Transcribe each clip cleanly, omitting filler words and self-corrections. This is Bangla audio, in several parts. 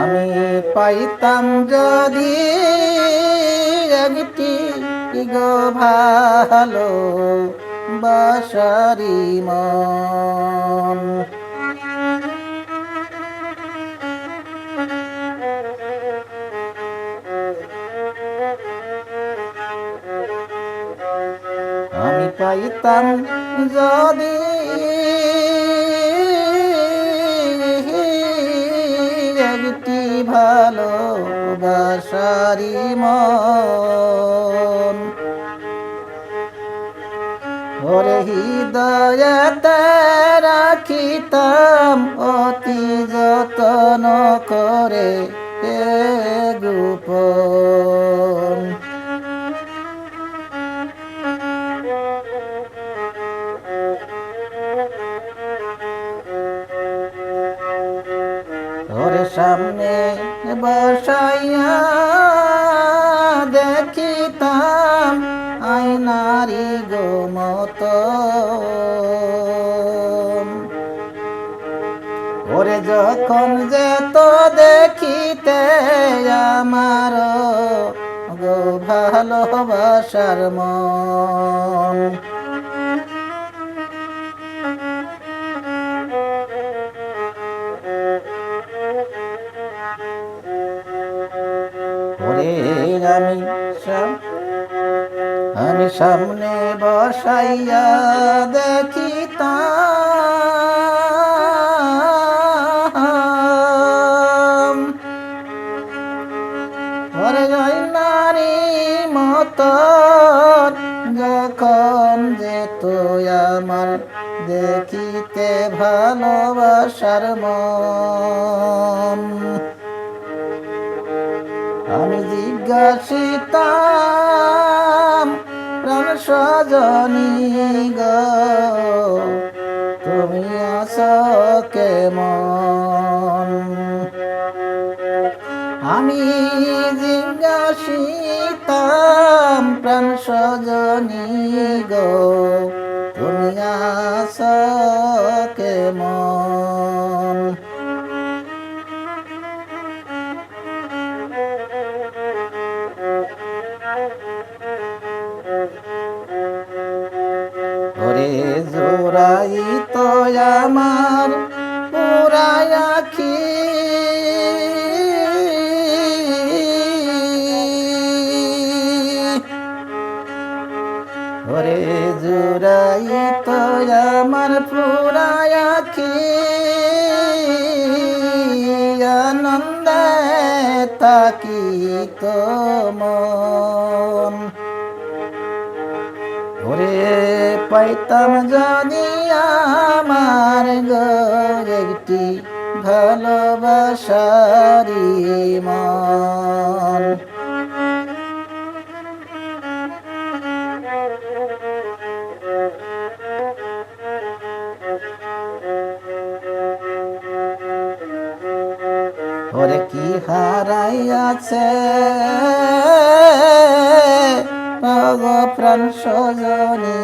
আমি পাইতাম যদি একটি গো ভালো বাসারি মন। আমি পাইতাম যদি একটি ভালো বাসারি মন, ওরে হৃদয়তে রাখিতাম অতি যতন করে এ গোপন। ওরে সামনে বসাইয়া দেখিতাম আয়নারি গো মতন। ওরে যখন যেত দেখিতে আমার গো ভালোবাসার মন। ওরে আমি সামনে বসাইয়া দেখিতাম ওরে নারী মতন যখন যেত আমার দেখিতে ভালোবাসার মন। আমি জিজ্ঞাসিতাম প্রাণ সজনী গো তুমি আছো কেমন। আমি জিজ্ঞাসিতাম প্রাণ সজনী গো তুমি আছো কেমন। ওরে জোড়াই তো আমার পুরাই আখি, ওরে জোড়াই তো আমার পুরাই আখি, আনন্দে তাকি তো মন। ওরে পাইতাম যদি আমার গো একটি ভালোবাসারি মন। ওরে কি হারাইয়াছে প্রাণ সজনী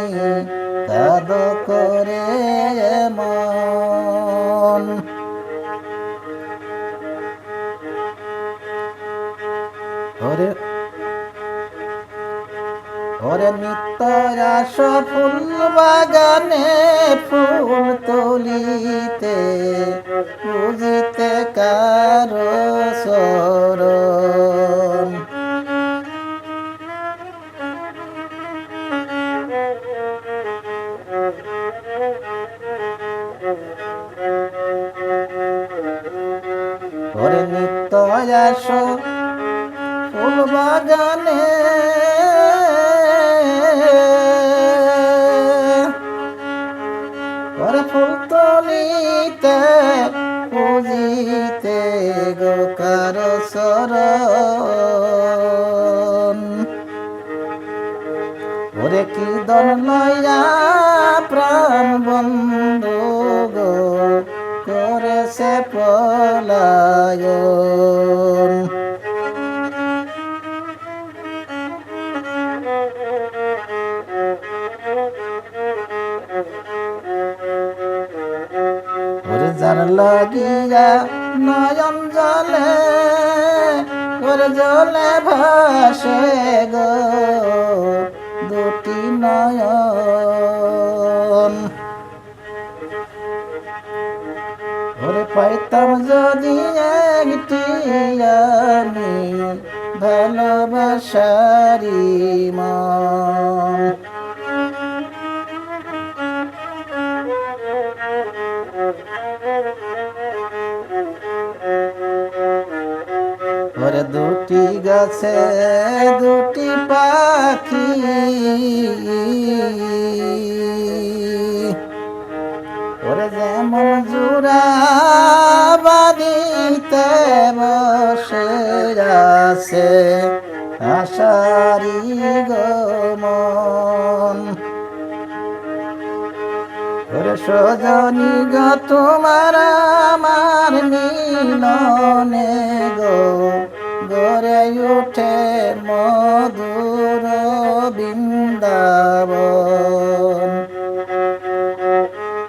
কাদ করে মন। ওরে ওরে নিত্য রাস ফুল বাগানে ফুল তুলিতে বুঝিতে কারো শরণ। ওরে নিত্য রাস ফুল বাগানে ওরে ফুল তুলিতে বুঝিতে গো কারো শরণ। ওরে কি দন লইয়া প্রাণ বন্ধু গো করেছে পলায়ন। ওরে যার লাগিয়া নয়ন জলে ওর জলে ভাসে গো দুটি নয়ন। ওরে পাইতাম যদি একটি আমি ভালোবাসারি মন। ওরে দুটি গাছে দুটি পাখি ওরে যেমন জোড়া বাড়িতে বসে আছে আশারি গমন। ওরে সজনী গো তোমার আমার মিলনে গো গড়ে উঠে মধুর বৃন্দাবন।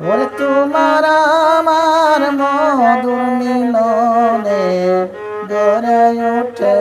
ওরে তোমার আমার মধুর মিলনে গড়ে উঠে